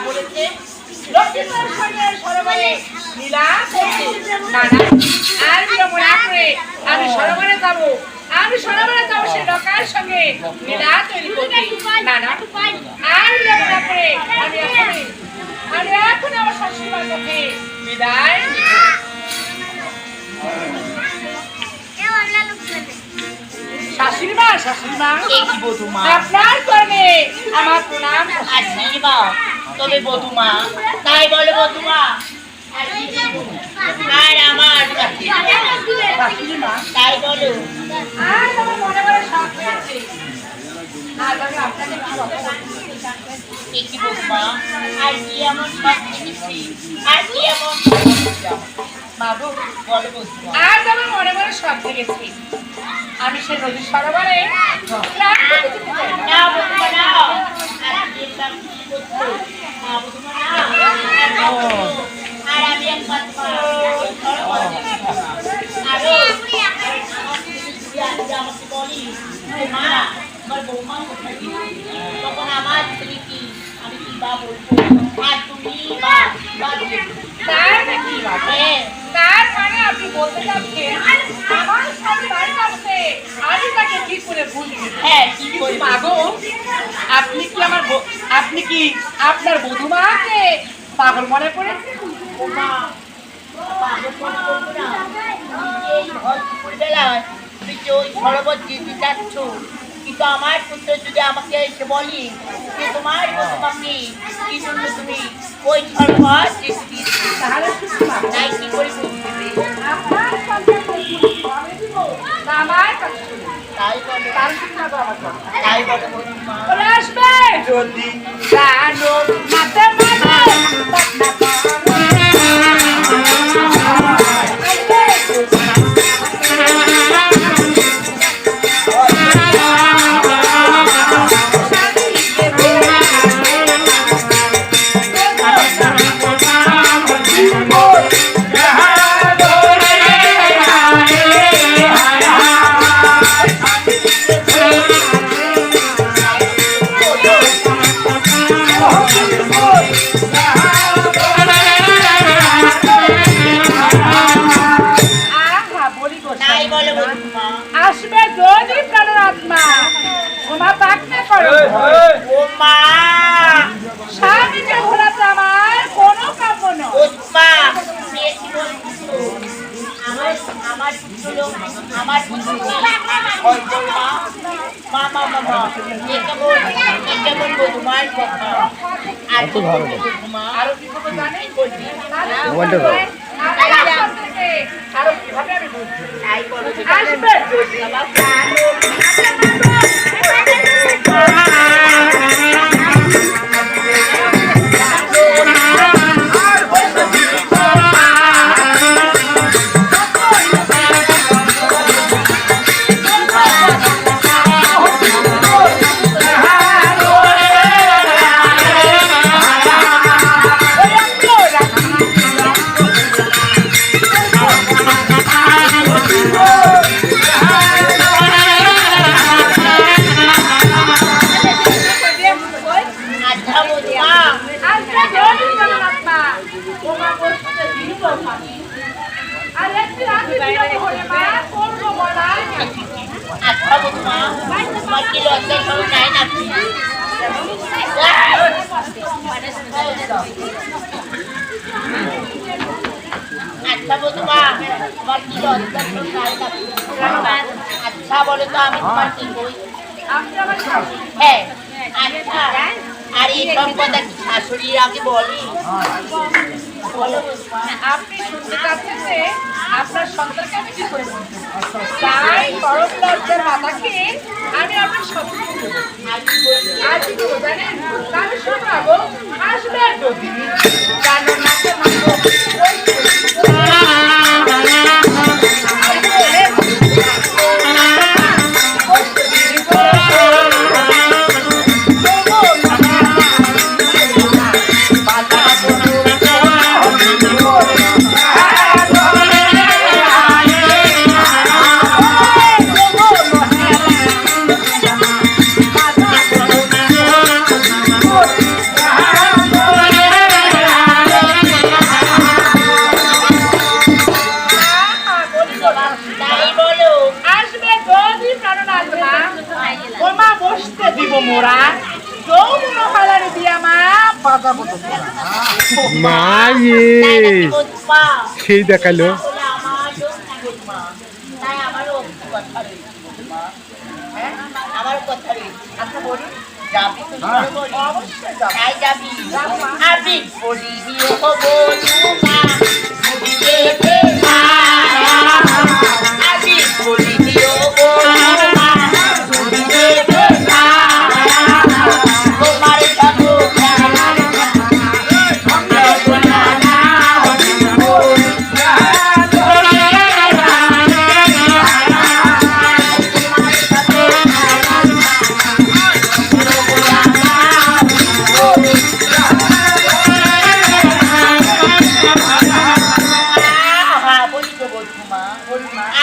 বলেছে লক্ষ্মীর সঙ্গে সরোবরে লীলা করতে। না না, আর বিলম্ব না করে আমি সরোবরে যাবো, আমি সরোবরে যাবো সেই নৌকার সঙ্গে লীলা তৈরি করতে। না না, আর বিলম্ব না করে আমি এখন আমার শাশুড়িমার কাছে বিদায় নিব। শাশুড়িমা, শাশুড়িমা, আপনার কারণে আমার প্রণাম। আশীর্বাদ। তবে বধুমা, তাই বলে বধুমা, আর আমার শাশুড়িমা, তাই বলো। আজ আমার মনে মনে শখ হয়েছে, আজ আমি আপনাকে কি বধুমা, আর কি এমন সব দেখেছি, আর কি এমন বাবু বলো বধুমা। আজ আমার মনে মনে শখ দেখেছি, আমি সে নদীর সরোবরে স্নান করতে যেতে চাই। না বধুমা না, আর যেতাম কি করতে, না বধুমা না, আর আমি এক কাজ করবো, আরো আমাকে বলি মা, আমার বৌমা কোথায় গেছে? তখন আমার ছেলে কি, আমি কি বা বলবো, আর তুমি বা তাই নাকি? তার মানে আপনি বলতে চাচ্ছেন আমার সাথে বাড়িতে আসছে, আমি তাকে কি করে বুঝবো? হ্যাঁ, কি করে মাগো, আপনি কি আপনি কি আপনার বধূমাকে পাগল মনে করেছেন? মা, পাগল মনে করবো না, এই ঘর বেলায় তুমি যে ওই সরোবর যেতে চাচ্ছ, কিন্তু আমার পুত্র যদি আমাকে এসে বলি যে তোমার বধূমাকে কি জন্য তুমি ওই সরোবর যেতে দিয়েছো, তাহলে তাই কি করে বুঝতে হবে? আপনার সন্তানকে আমি দিব না আমার কাছে? তাই বলো, তার চিন্তা তো আমার কথা। তাই বলো বধূমা। চলে আসবে যদি জানো মাতে আসবে যদি প্রাণের আত্মা ওমা পাকনে করো ও মা, স্বামীকে ভোলাতে আমার কোনো কাম্য নয়। ও মা, আমার আমার পুত্র আমার পুত্র মা মা মা মা, কেমন বধুমার কথা। আর তো ভালো বধুমা, আরো কি খবর জানেন? বলছি আরো কিভাবে আমি বলছি তাই বলো। আসবে যদি আচ্ছা বধুমা, তোমার কি লজ্জা নাই নাকি? আচ্ছা বলে তো আমি তোমার কি বই? হ্যাঁ, আচ্ছা, আর এই সব কথা কি শাশুড়ির আগে বলি? আপনি শুনতে চাচ্ছেন যে আপনার সন্তানকে আমি কি করে বলবো? তাই পরম লজ্জার মাথাকে আমি আপনার সন্তান আজ কি করবো জানেন? কারণ শোনাবো আসবে যদি জানো না পাতা কত মা ইয়ে তাই নাকি বৌমা? সেই দেখালো তাহলে আমারও কি বৌমা? তাই আমারও একটু কথা রয়েছে বৌমা। হ্যাঁ, আমারও কথা রয়েছে। আচ্ছা বলুন। যাবি তো সরোবরে? অবশ্যই যাবো। তাই যাবি? যাবো। আমি বলিবি ও বৌমা, বুঝিতে পারা। আমি বলিবি ও বৌমা, বুঝিতে পারা। তোমার যাবো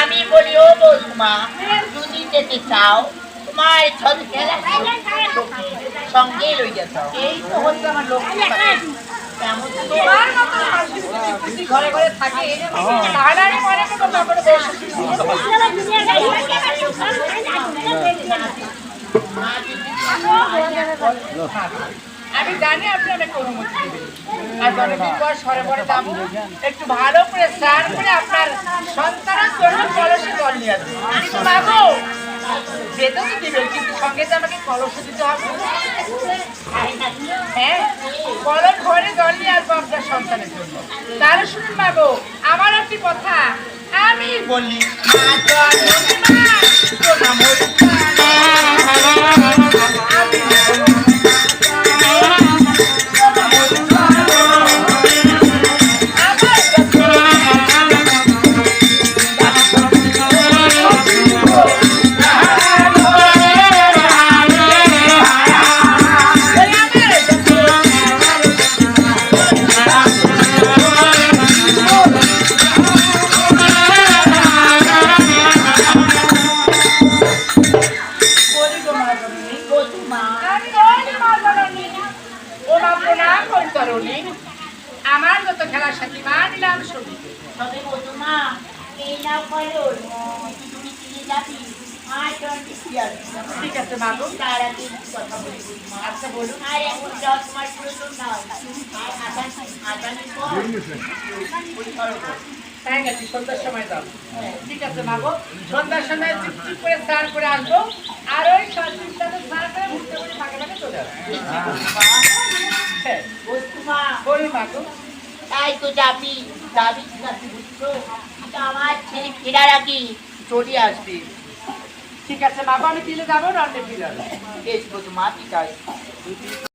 আমি বলি ও বৌমা, যদি যেতে চাও তোমার ছবি খেলা সঙ্গে লইয়া যাও। এই তো হচ্ছে আমার লক্ষ্মী পাখি। কেমন তোমার মতো হাসি খুশি ঘরে ঘরে থাকে, তাহলে আমি মনে করবো তারপরে আমি জানি আপনি অনেক অনুমতি দেবেন। আর অনেকদিন পর সরোবরে যাবো, একটু ভালো করে স্নান করে আপনার সন্তানের জন্য কলসে জল নিয়ে আসবো। কিন্তু বাবু যেতে তো দিবেন, কিন্তু সঙ্গে যে আমাকে কলসে দিতে হবে। হ্যাঁ, কলস ভরে জল নিয়ে আসবো আপনার সন্তানের জন্য। তাহলে শুনুন বাবু, আমার একটি কথা আমি বলি। আমার যত খেলার সাথী মা নিলাম সঙ্গীতে। তবে বৌমা এই নাও কলস, তুমি কিনে যাবি আর ঠিক আছে বাবু। তার আগে একটু কথা বলি বৌমা। আচ্ছা বলুন। আর এখন যাও, তোমার প্রয়োজন নয়। আর আদানির পর ওই সরোবর। তাই গেছি সন্ধ্যার সময় যাবো। ঠিক আছে বাবু, সন্ধ্যার সময় চুপ করে স্নান করে আসবো, আর ওই সাথে স্নান করে উঠতে করে ফাঁকে ফাঁকে চলে আসবো। হ্যাঁ, বৌমা বলুন বাবু। তাই তো যাবি যাবি ঠিক আছে বুঝছো, কিন্তু আমার ছেলে ফেরার আগে চলে আসবে। ঠিক আছে বাবু, আমি দিলে যাবো, রান্না ফিরে আসবো। বেশ বৌমা, ঠিক আছে।